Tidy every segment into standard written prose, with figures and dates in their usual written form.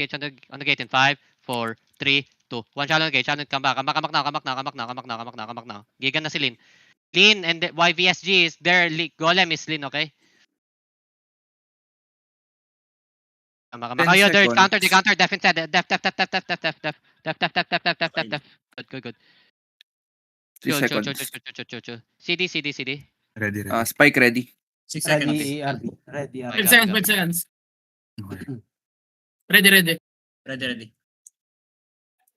Gate on the gate in 5, 4, 3, 2, 1. Shallow on the gate. Shallow. Come back now. Gigan na si Lin. Lin and YVSG is there. Golem is Lin, okay? Oh, there. Counter. Def inside. Def. Good. 3 seconds. Chill. CD. Ready. Spike ready. 6 seconds. Ready. 5 seconds. Okay. Ready.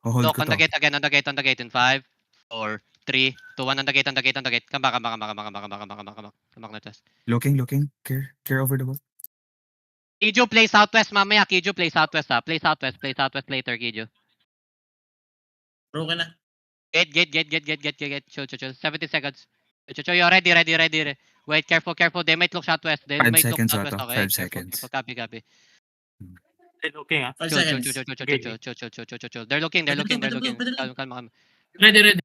Hold Look, ko on the to. gate again. On the gate in 5, 4, 3, 2, 1. On the gate. Come back na test. Looking. Care over the wall. Kijo play southwest mamaya. Kijo play southwest ha. Play southwest later, Kijo. Broken na. Gate. Chill. 70 seconds. Chill, you're ready. Wait, careful. They might look southwest. 5 seconds, Otto. 5 seconds. Copy. They're looking, 5 Chill. seconds. They're looking. Pwede Calma. Ready. Ready.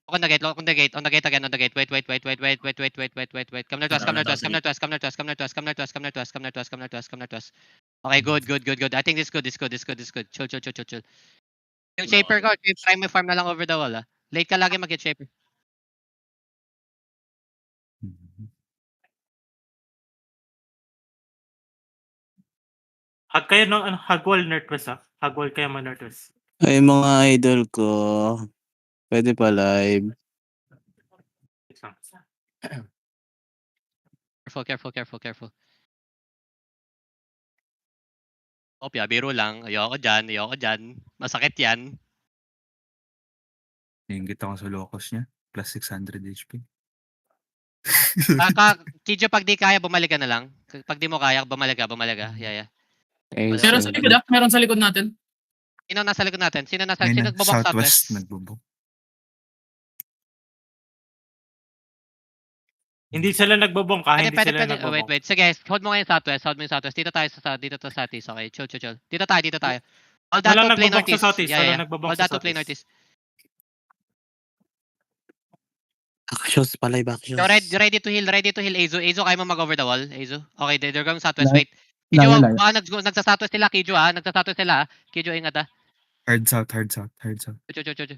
On the gate again. On the gate. Wait. Come near to us. Okay, good. I think this is good. Chill. Yung shaper ko, try mo farm na lang over the wall ah. Late ka lagi mag-get shaper. Hag kayo no, hagwall northwest Hagwall kayo man northwest. Ay, mga idol ko. Pwede pa live. Careful. Opya, biro lang. Ayoko dyan. Masakit yan. Ingit ako sa locus niya. Plus 600 HP. Kijo, pag di kaya, bumalik ka na lang. Pag di mo kaya, bumalik ka. Yeah. Meron sa likod natin. Sino nasa likod natin? Sino nagbabok Southwest southwest? nagbubok. Hindi sila nagbobong ka, hindi sila Pwede. nagbobong. Wait. Sige, hold mo ngayon southwest. Dito tayo sa southeast. Okay, chill. Dito tayo. Hold that Wala to play nagbobong northeast. sa southeast. Yeah. Nagbobong Hold sa that to play southeast. northeast. Actions pa live actions. You're ready to heal Azo. Azo, kaya mo mag-over the wall. Azo. Okay, they're going southwest. Wait. Kijo, baka nagsa-southwest sila. Kijo ha. Kijo, ingat ha. Hard south. Chill.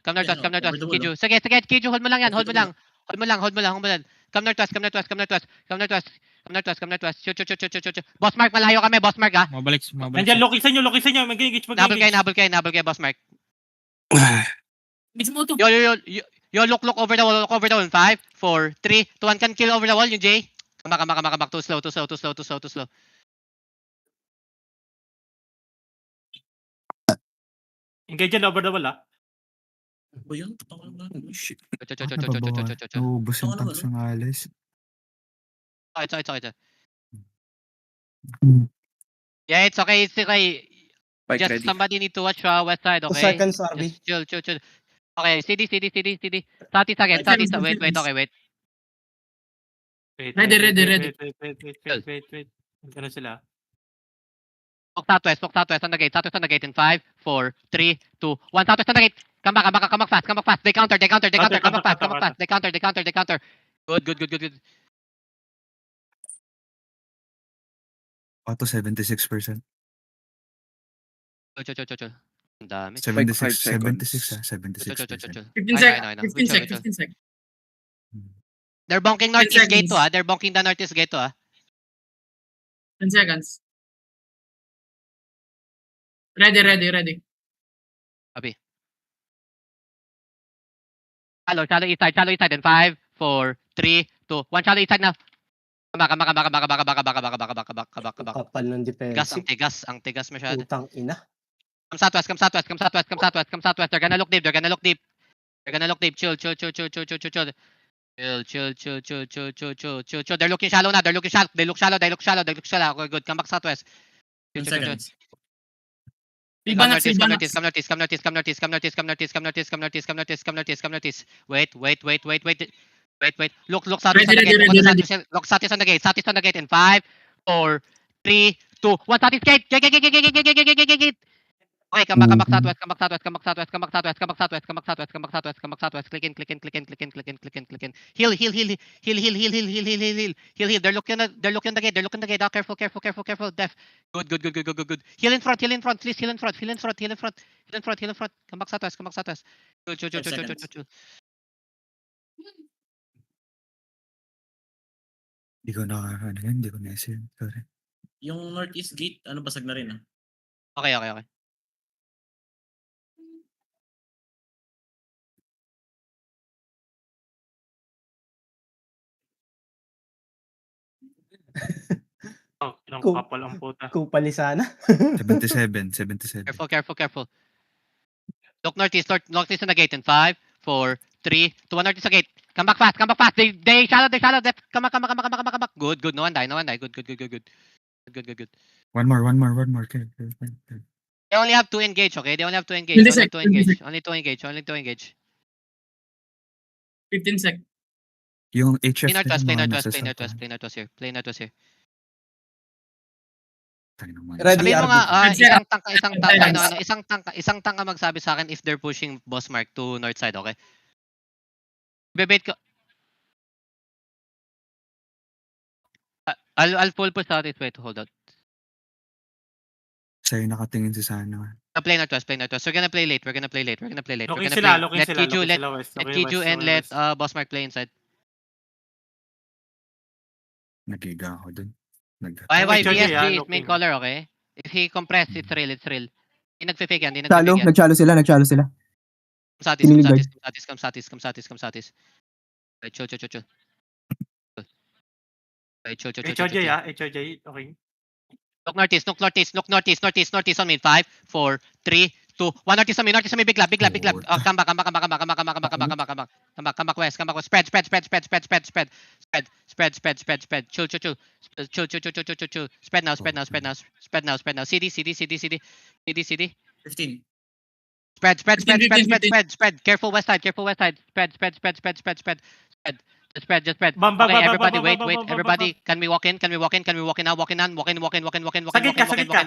Come north Over west. the wall, Kijo. Sige. Kijo, hold mo lang yan. Hold mo lang. Come north west. Chill. Boss Mark, malayo kami. Boss Mark ha. Mabalik. Nandiyan, loki sa inyo. Mag-engage. Nabal kayo, Boss Mark. Mix mo to. Yo, look over the wall. 5, 4, 3, 2, 1. Can kill over the wall, yung Jay. Come back. Too slow. Engage dyan over the wall Yun? Shit. Chill. Naubos yung tanks ng alis. Okay. Yeah, it's okay. Spike Just ready. somebody need to watch west side, okay? 2 seconds, RB. Just chill. Okay, CD. Statis again. Wait. Wait. Ready. Wait. Ano sila? Walk southwest on the gate in 5, 4, 3, 2, 1. Southwest on the gate. Come back fast. They counter. Come back fast. They counter. Good. Auto 76%. Chill. Ang dami. 76 seconds. 76%. Chill. 15 seconds. They're bonking northeast 10 gate seconds. to ah. They're bonking the northeast gate to ah. 10 seconds. Ready. Shallow east side in 5, 4, 3, 2, 1. Shallow east side na. Come back. Kapal ng defensive. Ang tigas masyado. Putang ina. Come southwest. They're gonna look deep. Chill. They're looking shallow na. They look shallow. Okay, good. Come back southwest. 10 seconds. Come northeast. Wait. Look southeast on the gate. Look southeast on the gate in 5, 4, 3, 2, 1. Southeast gate. Gate. Okay, come back southwest, come back southwest, come back southwest, come back southwest, come back southwest, come back southwest, come back southwest, come back southwest, click in, click in, click in, click in, click in, click in, click in. Heal. They're looking at the gate, they're looking at the gate. Ah, careful. Def. Good. Heal in front, please heal in front. Come back southwest. Chill. Hindi ko nakakano yun, hindi ko na-save. Sorry. Yung northeast gate, ano basag na rin ah. Okay. Oh, ilang Cool. couple ang puta. Kupali sana. 77. Careful. Look northeast on the gate in 5, 4, 3, 2, 1 northeast on the gate. Come back fast. They shallow. Def. Come back. Good. No one die. Good. One more. Okay. They only have 2 engage, okay? They only have 2 engage. 20 sec, 20 sec. Only two engage. 15 sec. Yung HF Play na northwest mga nasa sapa. Play northwest here. Tangin ng mga- Ready, Sabi mo RB. nga, isang tank ang magsabi sa akin if they're pushing boss mark to north side, okay? Bebait ko. I'll full push southeast. Wait, hold on. Sa'yo nakatingin si Sana. Play northwest. We're gonna play late. Looking We're sila, gonna looking let Kiju, let west. Kiju and let boss mark play inside. Nagiga ako dun. Why Choji, BSG is main looking. color, okay? If he compress, it's real. Hindi nagfe-fake yan. Nagchalo sila. Come satis. Right, chill. Right, chill. HOJ, okay. Look northeast on me. 5, 4, 3, 2, 1 northeast on me. Big lap. Oh, come back. Come back west. Spread. Chill. Spread now. CD. 15. Spread. Careful west side. Spread. Bam, Okay, everybody, bam, wait. bam, bam, Everybody, can we walk in now? Walk in. Sa gitna.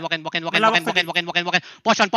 Push on.